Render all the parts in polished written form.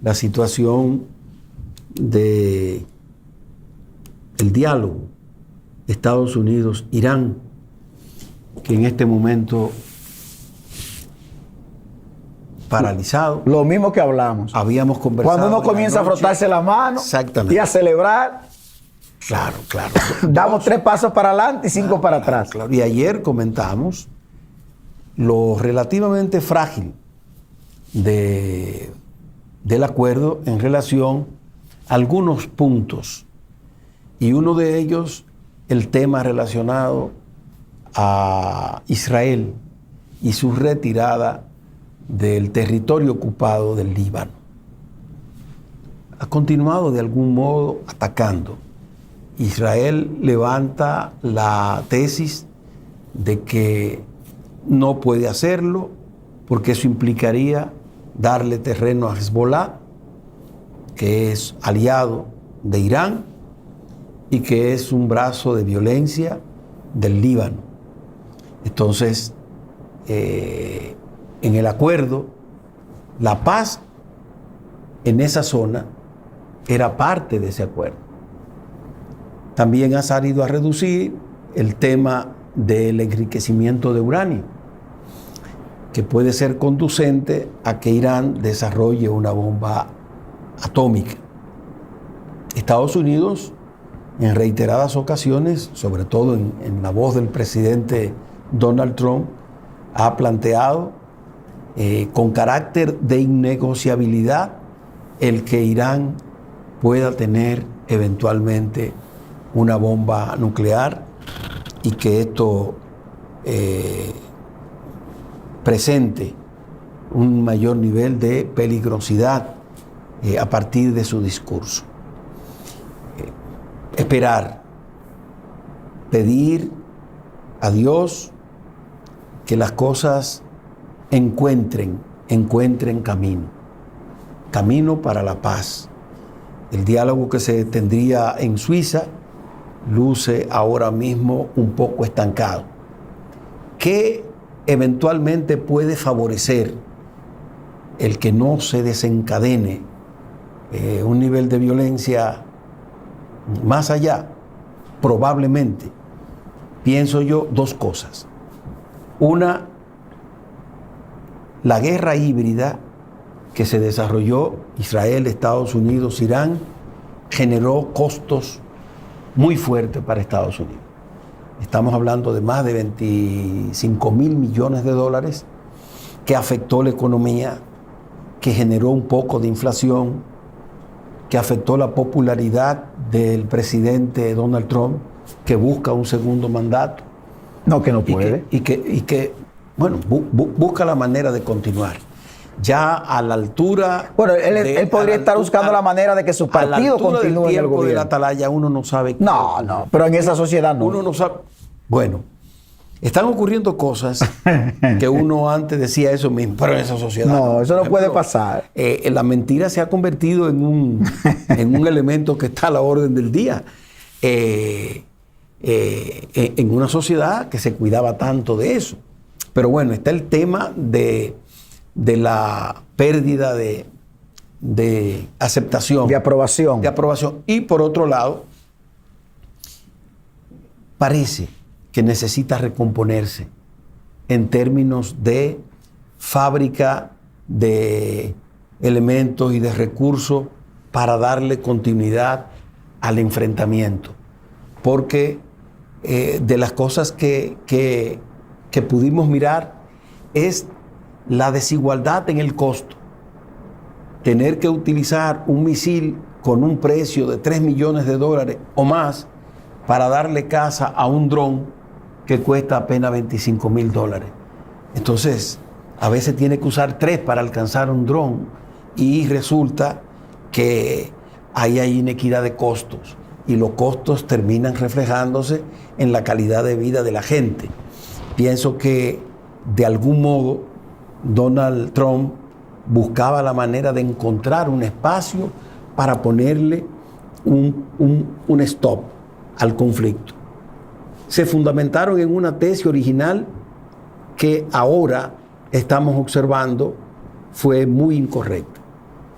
la situación de el diálogo Estados Unidos-Irán, que en este momento paralizado. Lo mismo que hablamos. Habíamos conversado. Cuando uno comienza a frotarse la mano y a celebrar, claro. damos 3 pasos para adelante y 5 para atrás. Claro. Y ayer comentamos lo relativamente frágil del acuerdo en relación a algunos puntos. Y uno de ellos, el tema relacionado a Israel y su retirada del territorio ocupado del Líbano. Ha continuado de algún modo atacando. Israel levanta la tesis de que no puede hacerlo porque eso implicaría darle terreno a Hezbollah, que es aliado de Irán y que es un brazo de violencia del Líbano. Entonces, en el acuerdo, la paz en esa zona era parte de ese acuerdo. También ha salido a reducir el tema del enriquecimiento de uranio, que puede ser conducente a que Irán desarrolle una bomba atómica. Estados Unidos, en reiteradas ocasiones, sobre todo en la voz del presidente Donald Trump, ha planteado con carácter de innegociabilidad el que Irán pueda tener eventualmente una bomba nuclear y que esto presente un mayor nivel de peligrosidad a partir de su discurso. Esperar, pedir a Dios que las cosas encuentren camino para la paz. El diálogo que se tendría en Suiza luce ahora mismo un poco estancado. ¿Qué eventualmente puede favorecer el que no se desencadene un nivel de violencia más allá? Probablemente, pienso yo, 2 cosas. Una, la guerra híbrida que se desarrolló Israel, Estados Unidos, Irán, generó costos muy fuertes para Estados Unidos. Estamos hablando de más de 25 mil millones de dólares que afectó la economía, que generó un poco de inflación, que afectó la popularidad del presidente Donald Trump, que busca un segundo mandato. No, que no puede. Y que bueno, busca la manera de continuar. Ya a la altura... Bueno, él podría estar buscando la manera de que su partido continúe en el gobierno. De la atalaya uno no sabe... No, pero en esa sociedad no. Uno no sabe... Bueno, están ocurriendo cosas que uno antes decía eso mismo, pero en esa sociedad... No, eso no puede pasar. La mentira se ha convertido en un elemento que está a la orden del día. En una sociedad que se cuidaba tanto de eso. Pero bueno, está el tema de la pérdida de aceptación. De aprobación. De aprobación. Y por otro lado, parece que necesita recomponerse en términos de fábrica de elementos y de recursos para darle continuidad al enfrentamiento. Porque de las cosas que pudimos mirar es la desigualdad en el costo. Tener que utilizar un misil con un precio de $3 millones o más para darle caza a un dron que cuesta apenas $25,000. Entonces, a veces tiene que usar 3 para alcanzar un dron y resulta que ahí hay inequidad de costos y los costos terminan reflejándose en la calidad de vida de la gente. Pienso que de algún modo Donald Trump buscaba la manera de encontrar un espacio para ponerle un stop al conflicto. Se fundamentaron en una tesis original que ahora estamos observando fue muy incorrecta.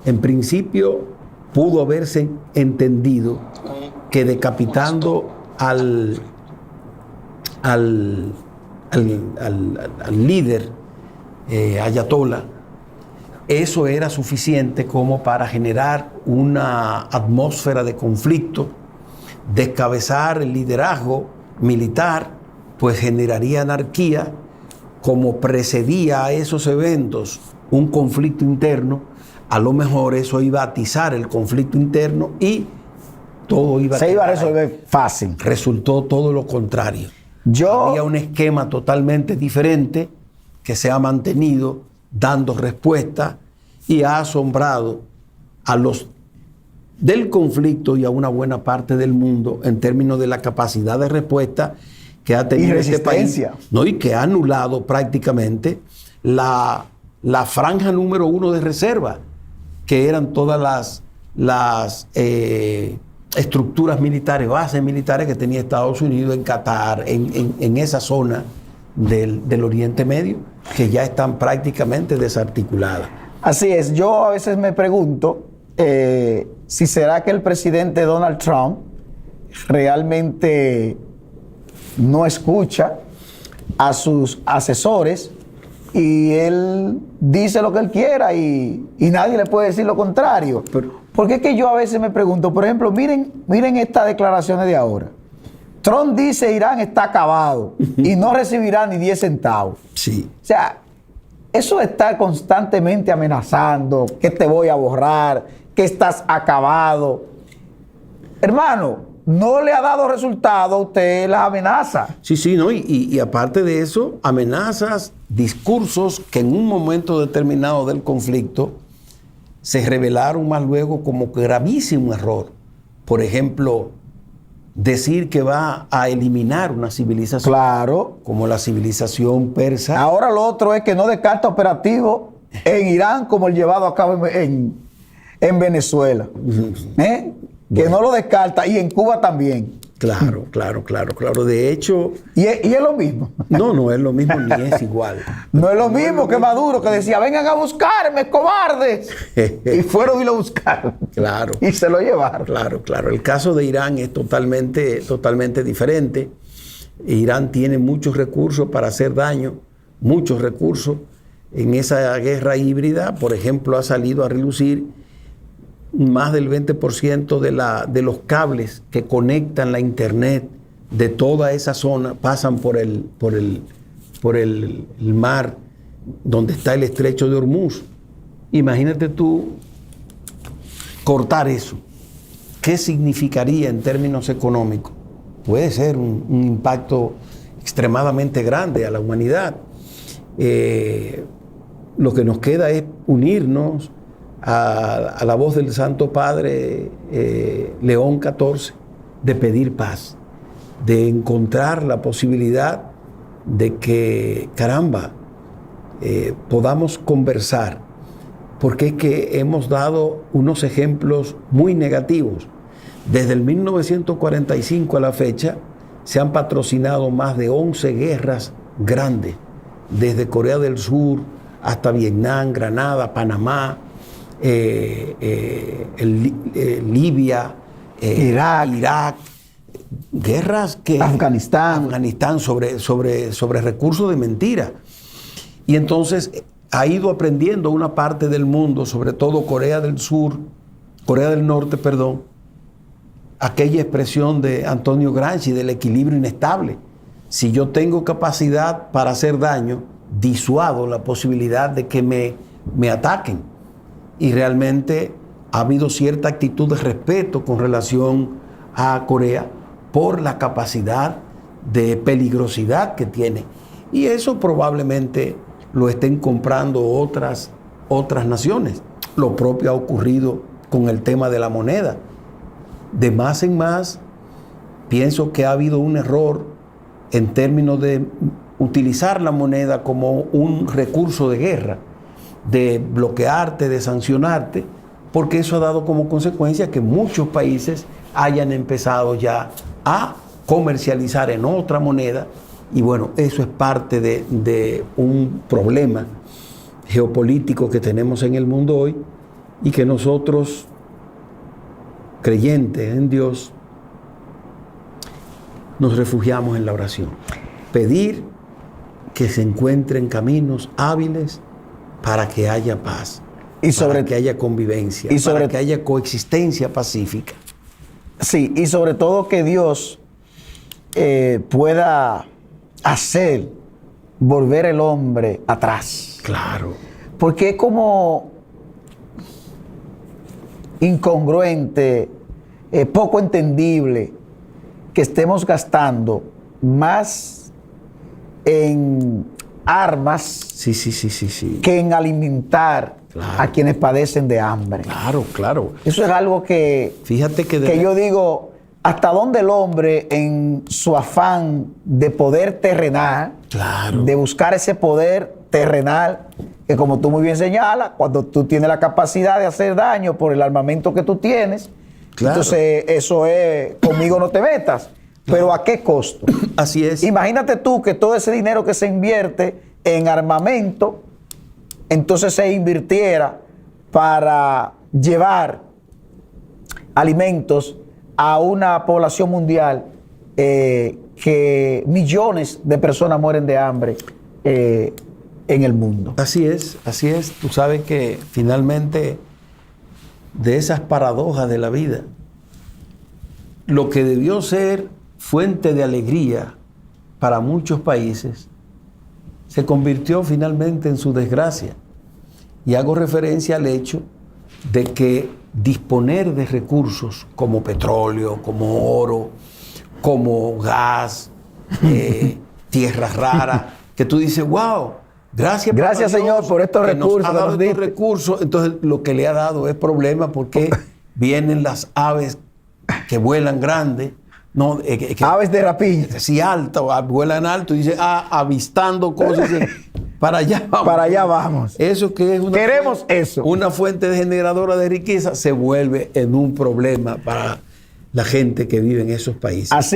En principio, pudo haberse entendido que decapitando al líder ayatolá, eso era suficiente como para generar una atmósfera de conflicto, descabezar el liderazgo militar, pues generaría anarquía. Como precedía a esos eventos un conflicto interno, a lo mejor eso iba a atizar el conflicto interno y todo iba a resolver fácil. Resultó todo lo contrario. Había un esquema totalmente diferente que se ha mantenido dando respuesta y ha asombrado a los del conflicto y a una buena parte del mundo en términos de la capacidad de respuesta que ha tenido este país, ¿no? Y que ha anulado prácticamente la franja número 1 de reserva, que eran todas las estructuras militares, bases militares que tenía Estados Unidos en Qatar, en esa zona del Oriente Medio, que ya están prácticamente desarticuladas. Así es. Yo a veces me pregunto si será que el presidente Donald Trump realmente no escucha a sus asesores y él dice lo que él quiera y nadie le puede decir lo contrario. Porque es que yo a veces me pregunto, por ejemplo, miren estas declaraciones de ahora. Trump dice Irán está acabado y no recibirá ni 10 centavos. Sí. O sea, eso de estar constantemente amenazando, que te voy a borrar, que estás acabado. Hermano, no le ha dado resultado a usted las amenazas. Sí, ¿no? Y aparte de eso, amenazas, discursos que en un momento determinado del conflicto se revelaron más luego como gravísimo error. Por ejemplo, decir que va a eliminar una civilización. Claro. Como la civilización persa. Ahora lo otro es que no descarta operativo en Irán como el llevado a cabo en Venezuela. Que no lo descarta, y en Cuba también. Claro. De hecho... ¿Y es lo mismo? No es lo mismo ni es igual. No es lo mismo que Maduro, que decía, vengan a buscarme, cobardes. Y fueron y lo buscaron. Claro. Y se lo llevaron. Claro. El caso de Irán es totalmente diferente. Irán tiene muchos recursos para hacer daño, muchos recursos. En esa guerra híbrida, por ejemplo, ha salido a relucir más del 20% de los cables que conectan la internet de toda esa zona pasan por el mar donde está el estrecho de Hormuz. Imagínate tú cortar eso. ¿Qué significaría en términos económicos? Puede ser un impacto extremadamente grande a la humanidad. Lo que nos queda es unirnos a la voz del Santo Padre León XIV de pedir paz, de encontrar la posibilidad de que, caramba, podamos conversar, porque es que hemos dado unos ejemplos muy negativos. Desde el 1945 a la fecha se han patrocinado más de 11 guerras grandes, desde Corea del Sur hasta Vietnam, Granada, Panamá, Libia, Irak, guerras que... Afganistán sobre recursos de mentira. Y entonces ha ido aprendiendo una parte del mundo, sobre todo Corea del Norte, aquella expresión de Antonio Gramsci del equilibrio inestable. Si yo tengo capacidad para hacer daño, disuado la posibilidad de que me ataquen. Y realmente ha habido cierta actitud de respeto con relación a Corea por la capacidad de peligrosidad que tiene. Y eso probablemente lo estén comprando otras naciones. Lo propio ha ocurrido con el tema de la moneda. De más en más, pienso que ha habido un error en términos de utilizar la moneda como un recurso de guerra, de bloquearte, de sancionarte, porque eso ha dado como consecuencia que muchos países hayan empezado ya a comercializar en otra moneda. Y bueno, eso es parte de un problema geopolítico que tenemos en el mundo hoy, y que nosotros, creyentes en Dios, nos refugiamos en la oración. Pedir que se encuentren caminos hábiles para que haya paz, para que haya convivencia, para que haya coexistencia pacífica. Sí, y sobre todo que Dios pueda hacer volver el hombre atrás. Claro. Porque es como incongruente, poco entendible que estemos gastando más en armas sí. que en alimentar a quienes padecen de hambre. Claro. Eso es algo que, fíjate que yo digo, hasta dónde el hombre en su afán de poder terrenal, de buscar ese poder terrenal, que como tú muy bien señalas, cuando tú tienes la capacidad de hacer daño por el armamento que tú tienes, entonces eso es, conmigo no te metas. Pero ¿a qué costo? Así es. Imagínate tú que todo ese dinero que se invierte en armamento, entonces se invirtiera para llevar alimentos a una población mundial que millones de personas mueren de hambre en el mundo. Así es. Tú sabes que finalmente de esas paradojas de la vida, lo que debió ser fuente de alegría para muchos países se convirtió finalmente en su desgracia. Y hago referencia al hecho de que disponer de recursos como petróleo, como oro, como gas, tierras raras, que tú dices, wow, gracias Señor por estos recursos. Nos ha dado estos recursos. Entonces lo que le ha dado es problema porque vienen las aves que vuelan grande. No, aves de rapiña. Sí, alta, vuelan alto y dice, avistando cosas. Para allá vamos. Para allá vamos. Eso que es una fuente generadora de riqueza se vuelve en un problema para la gente que vive en esos países. Así